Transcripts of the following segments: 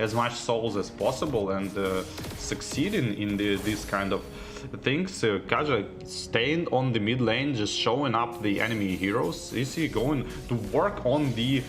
as much souls as possible and succeed in this kind of things. Kaja staying on the mid lane, just showing up the enemy heroes. Is he going to work on the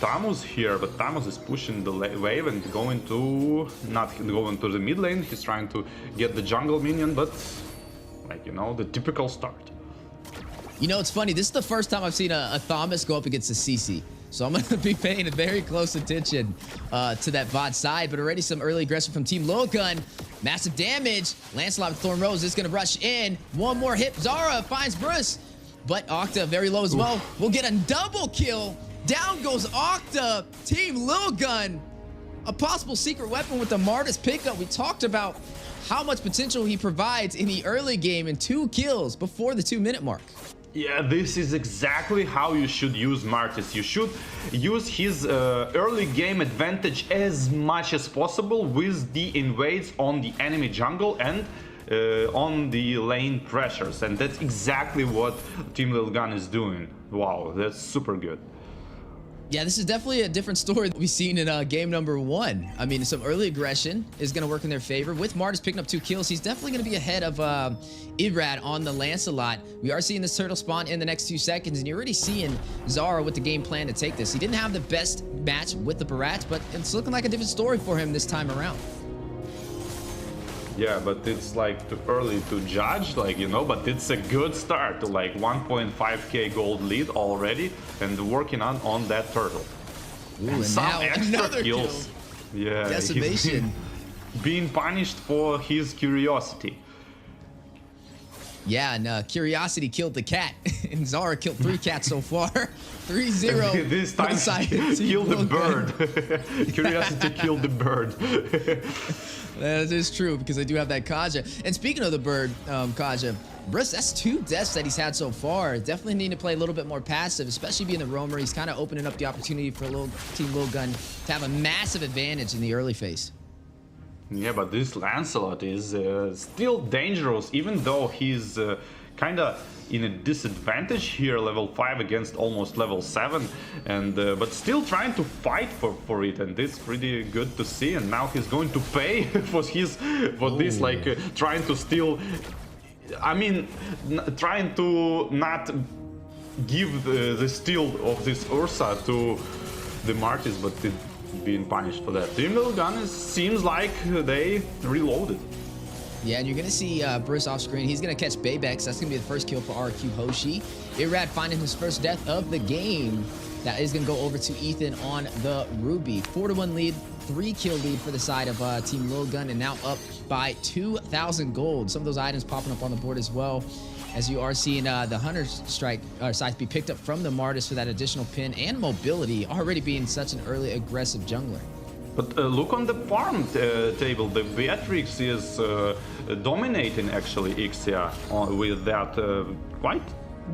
Tamus here? But Tamus is pushing the wave and going to not going to the mid lane. He's trying to get the jungle minion, but like, you know, the typical start. You know, it's funny. This is the first time I've seen a Thomas go up against a CC. So I'm going to be paying very close attention to that bot side. But already some early aggression from Team Lilgun. Massive damage. Lancelot with Thorn Rose is going to rush in. One more hit. Zara finds Bruce. But Octa very low as well. We'll get a double kill. Down goes Octa. Team Lilgun. A possible secret weapon with the Martis pickup. We talked about how much potential he provides in the early game and 2 kills before the 2-minute mark. Yeah, this is exactly how you should use Martis. You should use his early game advantage as much as possible with the invades on the enemy jungle and on the lane pressures. And that's exactly what Team Lilgun is doing. Wow, that's super good. Yeah, this is definitely a different story that we've seen in game number 1. I mean, some early aggression is going to work in their favor. With Martis picking up 2 kills, he's definitely going to be ahead of Irad on the Lancelot. We are seeing this turtle spawn in the next 2 seconds, and you're already seeing Zara with the game plan to take this. He didn't have the best match with the Barats, but it's looking like a different story for him this time around. Yeah, but it's like too early to judge, like, you know, but it's a good start to like 1.5k gold lead already and working on that turtle. Ooh, and some now extra another kills. Kill. Yeah, Decimation. Being punished for his curiosity. Yeah, and Curiosity killed the cat, and Zara killed 3 cats so far. 3-0. This time killed the bird. Curiosity killed the bird. That is true, because I do have that Kaja. And speaking of the bird, Kaja, Bruce, that's 2 deaths that he's had so far. Definitely need to play a little bit more passive, especially being the roamer. He's kind of opening up the opportunity for Team Lilgun to have a massive advantage in the early phase. Yeah, but this Lancelot is still dangerous, even though he's kind of in a disadvantage here, level 5 against almost level 7, and but still trying to fight for it, and it's pretty good to see. And now he's going to pay for this, like trying to steal. I mean, trying to not give the steal of this Ursa to the Martis, but being punished for that. Team Lilgun seems like they reloaded. Yeah, and you're going to see Bruce off screen. He's going to catch Baybex. That's going to be the first kill for RRQ Hoshi. Irad finding his first death of the game. That is going to go over to Ethan on the Ruby. 4-1 lead, 3-kill lead for the side of Team Lilgun, and now up by 2,000 gold. Some of those items popping up on the board as well, as you are seeing the Hunter Strike scythe be picked up from the Martis for that additional pin and mobility, already being such an early aggressive jungler. But look on the farm table, the Beatrix is dominating actually Ixia with that quite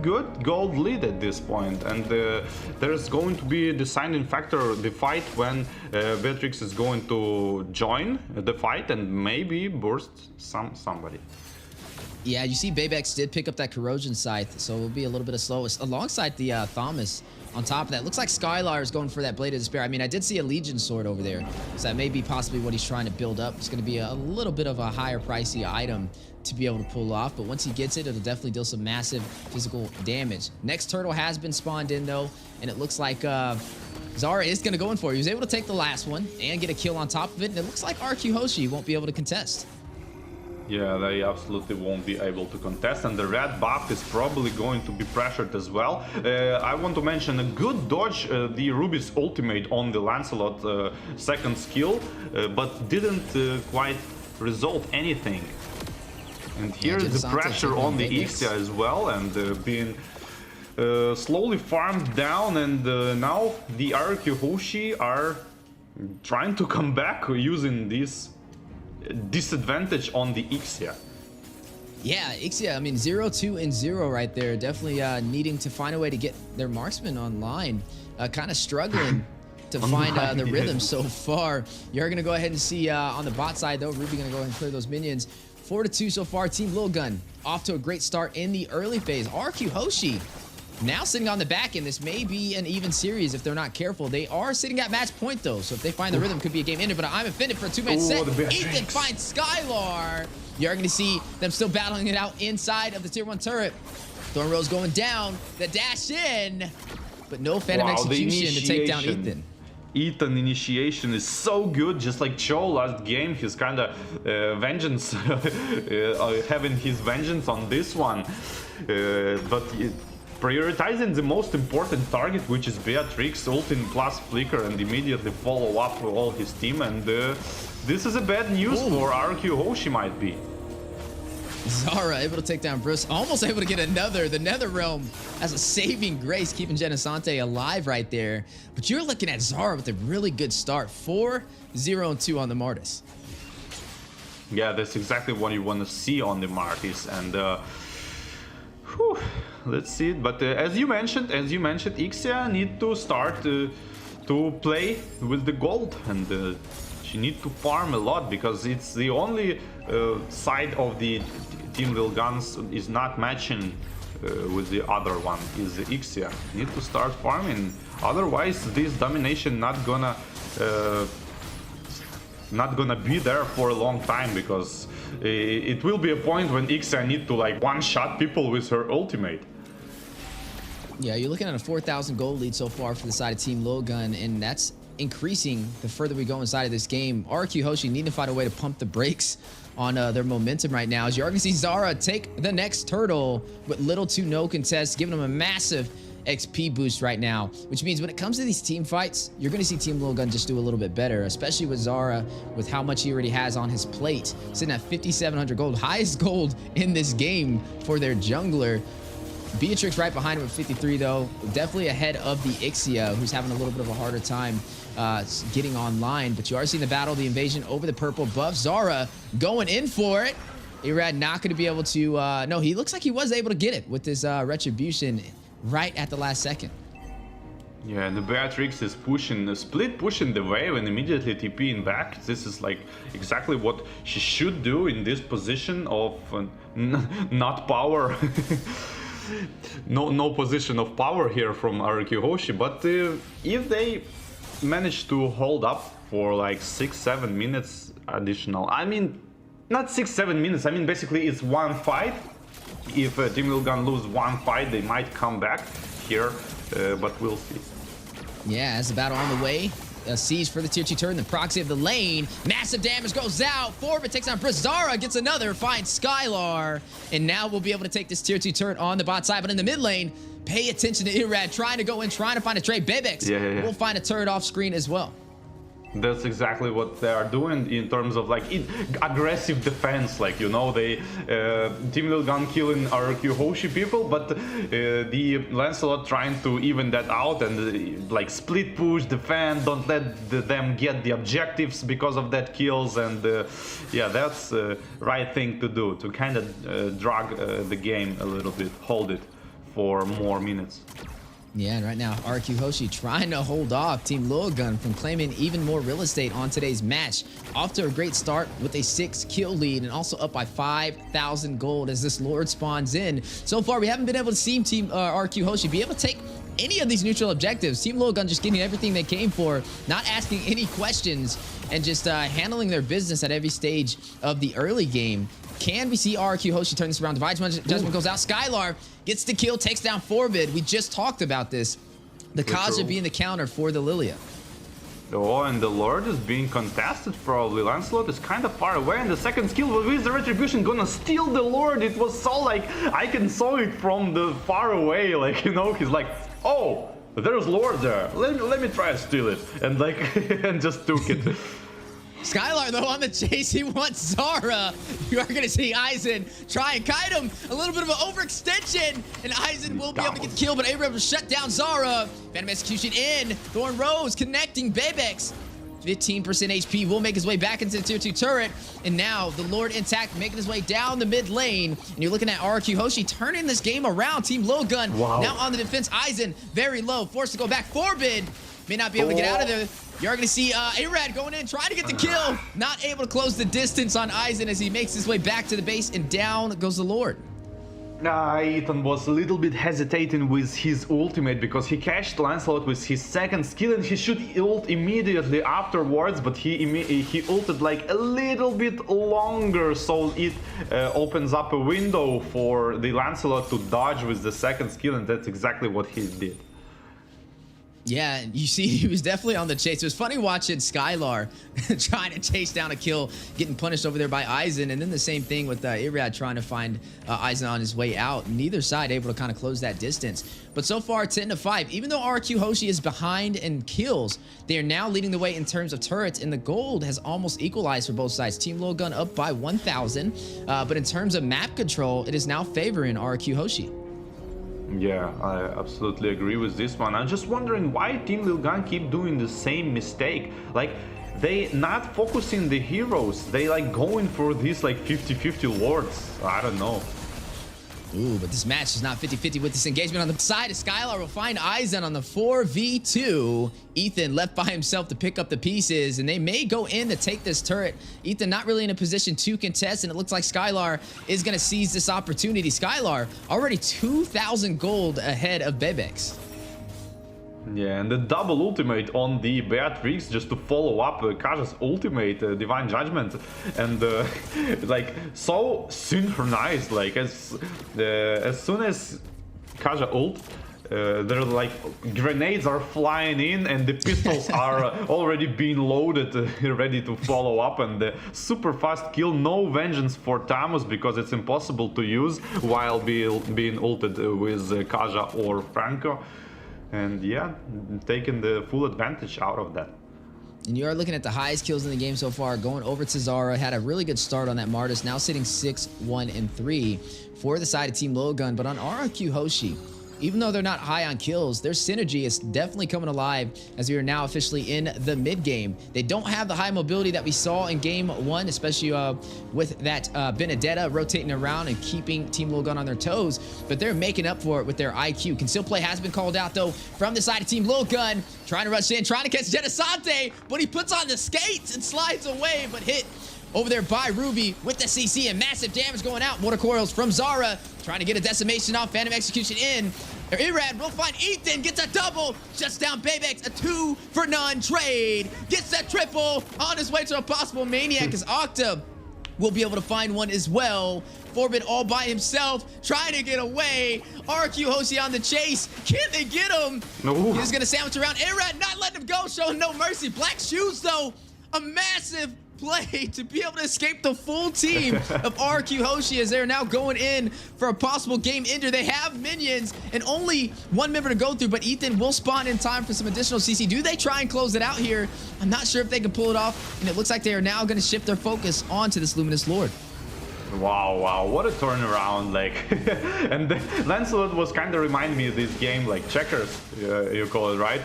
good gold lead at this point, and there's going to be a deciding factor, the fight, when Beatrix is going to join the fight and maybe burst somebody. Yeah, you see Baybex did pick up that Corrosion Scythe, so it'll be a little bit of slow alongside the Thomas. On top of that, looks like Skylar is going for that Blade of Despair. I mean, I did see a Legion Sword over there, so that may be possibly what he's trying to build up. It's going to be a little bit of a higher pricey item to be able to pull off, but once he gets it, it'll definitely deal some massive physical damage. Next turtle has been spawned in, though, and it looks like Zara is going to go in for it. He was able to take the last one and get a kill on top of it, and it looks like RRQ Hoshi won't be able to contest. Yeah, they absolutely won't be able to contest, and the red buff is probably going to be pressured as well. I want to mention a good dodge, the Ruby's ultimate on the Lancelot second skill, but didn't quite result anything. And here is the pressure on the Ixia as well, and being slowly farmed down, and now the RRQ Hoshi are trying to come back using this disadvantage on the Ixia. Yeah, Ixia, I mean, 0-2 and 0 right there. Definitely needing to find a way to get their marksman online. Kind of struggling to find the rhythm so far. You're going to go ahead and see on the bot side, though, Ruby going to go ahead and clear those minions. 4-2 so far. Team Lilgun off to a great start in the early phase. RRQ Hoshi Now sitting on the back end, this may be an even series if they're not careful. They are sitting at match point though, so if they find the rhythm, could be a game ender. But I'm offended for a two-man set. Ethan finds Skylar. You're going to see them still battling it out inside of the tier 1 turret. Thorn Rose going down, the dash in, but no Phantom Execution to take down Ethan. Ethan initiation is so good, just like Cho last game. He's kind of vengeance, having his vengeance on this one, but prioritizing the most important target, which is Beatrix, ulting plus flicker, and immediately follow up all his team. And this is a bad news for RRQ Hoshi might be. Zara able to take down Bruce, almost able to get another. The Nether Realm as a saving grace, keeping Genesante alive right there. But you're looking at Zara with a really good start. 4-0-2 on the Martis. Yeah, that's exactly what you want to see on the Martis. And let's see it. But as you mentioned, Ixia need to start to play with the gold, and she need to farm a lot, because it's the only side of the Team Lilgun is not matching with the other one, is the Ixia. Need to start farming, otherwise this domination not gonna be there for a long time, because it will be a point when Ixia need to like one-shot people with her ultimate. Yeah, you're looking at a 4,000 gold lead so far for the side of Team Lilgun, and that's increasing the further we go inside of this game. RRQ Hoshi need to find a way to pump the brakes on their momentum right now, as you're going to see Zara take the next turtle with little to no contest, giving them a massive XP boost right now, which means when it comes to these team fights, you're going to see Team Lilgun just do a little bit better, especially with Zara, with how much he already has on his plate, sitting at 5,700 gold, highest gold in this game for their jungler. Beatrix right behind him with 53 though, definitely ahead of the Ixia, who's having a little bit of a harder time getting online. But you are seeing the battle, the invasion over the purple buff. Zara going in for it. Irad not going to be able to, no, he looks like he was able to get it with his retribution right at the last second. Yeah, and the Beatrix is pushing, split pushing the wave and immediately TPing back. This is like exactly what she should do in this position of not power. No position of power here from RRQ Hoshi, but if they manage to hold up for like 6-7 minutes additional, I mean, not 6-7 minutes, I mean basically it's one fight. If Team Lilgun lose one fight, they might come back here, but we'll see. Yeah, as the battle on the way. A siege for the tier 2 turn, the proxy of the lane. Massive damage goes out. Forbid takes on Brizara, gets another, finds Skylar. And now we'll be able to take this tier 2 turn on the bot side. But in the mid lane, pay attention to Irad, trying to go in, trying to find a trade. Bebex will find a turret off screen as well. That's exactly what they are doing in terms of like aggressive defense. Like, you know, they Team Lilgun killing RRQ Hoshi people, but the Lancelot trying to even that out and like split push, defend, don't let them get the objectives because of that kills. And yeah, that's the right thing to do, to kind of drag the game a little bit, hold it for more minutes. Yeah, and right now, RRQ Hoshi trying to hold off Team Lilgun from claiming even more real estate on today's match. Off to a great start with a 6-kill lead and also up by 5,000 gold as this Lord spawns in. So far, we haven't been able to see Team RRQ Hoshi be able to take any of these neutral objectives. Team Lilgun just getting everything they came for, not asking any questions, and just handling their business at every stage of the early game. Can we see RRQ Hoshi turn this around? Divine Judgment goes out. Skylar gets the kill, takes down Forbid. We just talked about this. The Kaja being the counter for the Lilia. Oh, and the Lord is being contested probably. Lancelot is kind of far away, and the second skill with the Retribution gonna steal the Lord. It was so like, I can saw it from the far away, like, you know, he's like, oh, there's Lord there. Let me try to steal it. And like, and just took it. Skylar, though, on the chase, he wants Zara. You are going to see Aizen try and kite him. A little bit of an overextension, and Aizen will be able to get the kill, but able to shut down Zara. Phantom Execution in. Thorn Rose connecting Bebex. 15% HP will make his way back into the tier 2 turret. And now the Lord intact, making his way down the mid lane. And you're looking at RRQ Hoshi turning this game around. Team Lilgun now on the defense. Aizen very low, forced to go back. Forbid may not be able to get out of there. You're going to see Arad going in, trying to get the kill. Not able to close the distance on Aizen as he makes his way back to the base, and down goes the Lord. Ethan was a little bit hesitating with his ultimate because he cashed Lancelot with his second skill and he should ult immediately afterwards, but he ulted like a little bit longer, so it opens up a window for the Lancelot to dodge with the second skill, and that's exactly what he did. Yeah, you see, he was definitely on the chase. It was funny watching Skylar trying to chase down a kill, getting punished over there by Aizen, and then the same thing with Irad trying to find Aizen on his way out. Neither side able to kind of close that distance. But so far, 10-5. Even though RRQ Hoshi is behind in kills, they are now leading the way in terms of turrets, and the gold has almost equalized for both sides. Team Lilgun up by 1,000, but in terms of map control, it is now favoring RRQ Hoshi. Yeah, I absolutely agree with this one. I'm just wondering why Team Lilgun keep doing the same mistake. Like, they not focusing the heroes. They like going for these like 50-50 lords. I don't know. Ooh, but this match is not 50-50 with this engagement on the side. Skylar will find Aizen on the 4v2. Ethan left by himself to pick up the pieces, and they may go in to take this turret. Ethan not really in a position to contest, and it looks like Skylar is going to seize this opportunity. Skylar already 2,000 gold ahead of Bebex. Yeah, and the double ultimate on the Beatrix just to follow up Kaja's ultimate, Divine Judgment, and like so synchronized. Like as soon as Kaja ult, they're like grenades are flying in, and the pistols are already being loaded, ready to follow up, and the super fast kill. No vengeance for Tamus because it's impossible to use while being ulted with Kaja or Franco. And yeah, taking the full advantage out of that. And you are looking at the highest kills in the game so far, going over to Zara. Had a really good start on that Martis, now sitting 6-1-3 for the side of Team Lilgun. But on RRQ Hoshi, even though they're not high on kills, their synergy is definitely coming alive as we are now officially in the mid game. They don't have the high mobility that we saw in game 1, especially with that Benedetta rotating around and keeping Team Lilgun on their toes, but they're making up for it with their IQ. Conceal play has been called out though from the side of Team Lilgun, trying to rush in, trying to catch Genesante, but he puts on the skates and slides away, but hit over there by Ruby with the CC and massive damage going out. Mortar coils from Zara, trying to get a decimation off, Phantom Execution in. Irad will find Ethan, gets a double, shuts down Bebex, a 2-for-none trade, gets that triple, on his way to a possible Maniac as Octa will be able to find one as well. Forbid all by himself, trying to get away. RRQ Hoshi on the chase. Can they get him? No. He's gonna sandwich around. Irad not letting him go, showing no mercy. Black shoes though, a massive play to be able to escape the full team of RRQ Hoshi as they're now going in for a possible game ender. They have minions and only one member to go through, but Ethan will spawn in time for some additional CC. Do they try and close it out here? I'm not sure if they can pull it off, and it looks like they are now going to shift their focus onto this Luminous Lord. Wow, what a turnaround, like. And Lancelot was kind of reminding me of this game, like Checkers, you call it, right?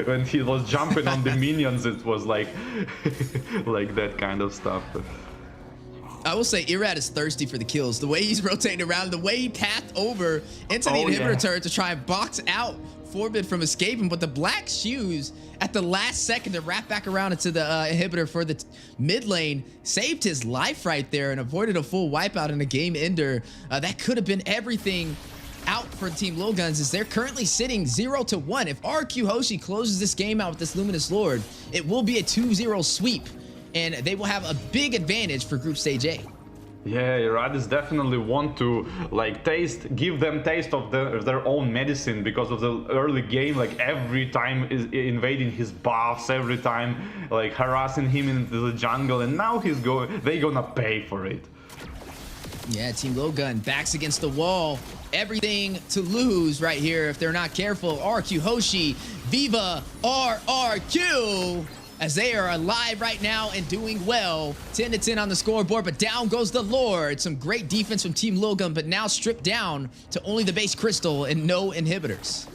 When he was jumping on the minions, it was like like that kind of stuff. I will say Irad is thirsty for the kills. The way he's rotating around, the way he pathed over into the inhibitor turret to try and box out Forbid from escaping, but the black shoes at the last second to wrap back around into the inhibitor for the mid lane saved his life right there and avoided a full wipeout in a game ender. That could have been everything out for Team Lilgun as they're currently sitting 0-1. If RRQ Hoshi closes this game out with this Luminous Lord, it will be a 2-0 sweep, and they will have a big advantage for Group Stage A. Yeah, Radis definitely want to like give them taste of their own medicine because of the early game. Like every time is invading his buffs, every time like harassing him into the jungle, and now they gonna pay for it. Yeah, Team Lilgun backs against the wall. Everything to lose right here if they're not careful. RRQ Hoshi, Viva RRQ, as they are alive right now and doing well. 10-10 on the scoreboard, but down goes the Lord. Some great defense from Team Lilgun, but now stripped down to only the base crystal and no inhibitors.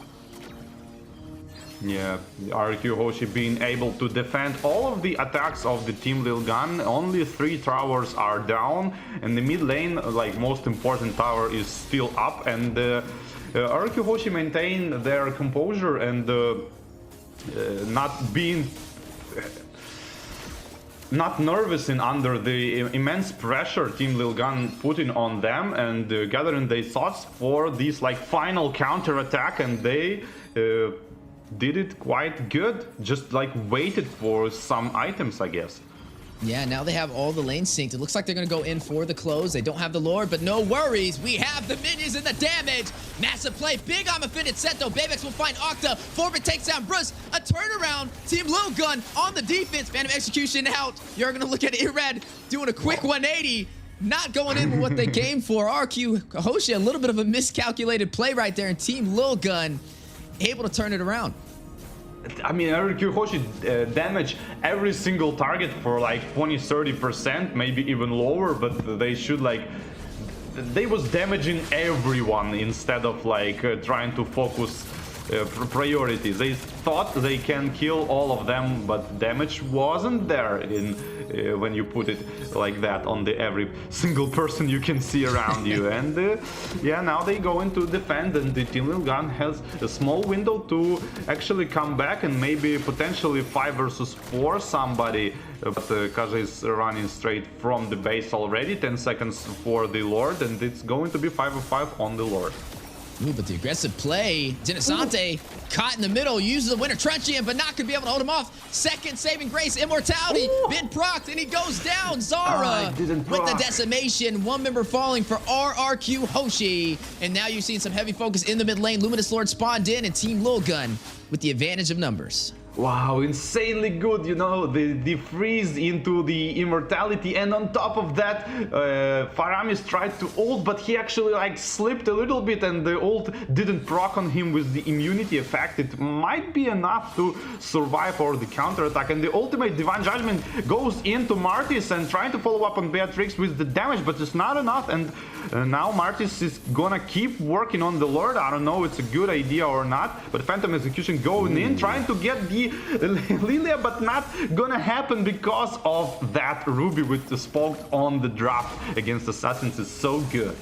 Yeah, RRQ Hoshi being able to defend all of the attacks of the Team Lilgun. Only 3 towers are down, and the mid lane, like most important tower, is still up. And RRQ Hoshi maintain their composure and not being not nervous in under the immense pressure Team Lilgun putting on them, and gathering their thoughts for this like final counter attack, and they did it quite good. Just like waited for some items, I guess. Yeah, now they have all the lanes synced. It looks like they're going to go in for the close. They don't have the Lord, but no worries. We have the minions and the damage. Massive play. Big on fitted set, though. Bayvex will find Octa. Forbid takes down Bruce. A turnaround. Team Lilgun on the defense. Phantom Execution out. You're going to look at Irad doing a quick 180. Not going in with what they came for. RRQ Hoshi, a little bit of a miscalculated play right there. And Team Lilgun able to turn it around. I mean, RRQ Hoshi damage every single target for like 20-30%, maybe even lower, but they should like... They was damaging everyone instead of like trying to focus priorities. They thought they can kill all of them, but damage wasn't there in when you put it like that on the every single person you can see around you. And yeah, now they go into defend, and the Team Lilgun has a small window to actually come back and maybe potentially 5 versus 4 somebody. But Kaja is running straight from the base already. 10 seconds for the Lord, and it's going to be 5v5 on the Lord. Ooh, but the aggressive play, Genesante caught in the middle, uses the Winter Truncheon, but not going to be able to hold him off. Second saving grace, Immortality, been procced, and he goes down. Zara with the decimation, one member falling for RRQ Hoshi. And now you're seeing some heavy focus in the mid lane. Luminous Lord spawned in, and Team Lilgun with the advantage of numbers. Wow, insanely good, you know, the freeze into the immortality, and on top of that, Faramis tried to ult, but he actually like slipped a little bit, and the ult didn't proc on him with the immunity effect. It might be enough to survive for the counter attack, and the ultimate Divine Judgment goes into Martis and trying to follow up on Beatrix with the damage, but it's not enough. And now Martis is gonna keep working on the Lord. I don't know if it's a good idea or not, but Phantom Execution going in, trying to get the Lilia, but not gonna happen because of that Ruby with the spoke on the drop against Assassins is so good.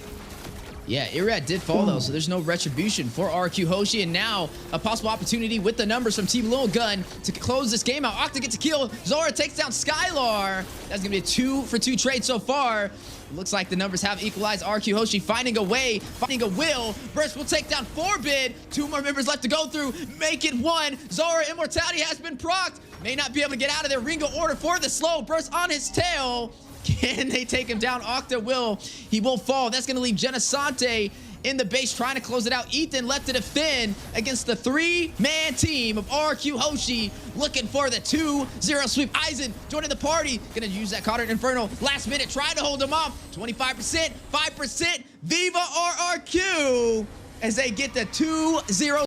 Yeah, Irad did fall though, so there's no retribution for RRQ Hoshi, and now a possible opportunity with the numbers from Team Lilgun to close this game out. Octa gets a kill. Zora takes down Skylar. That's gonna be a 2-for-2 trade so far. Looks like the numbers have equalized. RRQ Hoshi finding a way, finding a will. Burst will take down Forbid. 2 more members left to go through. Make it 1. Zora Immortality has been procced. May not be able to get out of there. Ringo order for the slow. Burst on his tail. Can they take him down? Octa will. He won't fall. That's going to leave Genesante in the base trying to close it out. Ethan left to defend against the 3-man team of RRQ Hoshi, looking for the 2-0 sweep. Eisen joining the party, gonna use that Cotter Inferno last minute, trying to hold him off. 25%, 5%, Viva RRQ as they get the 2-0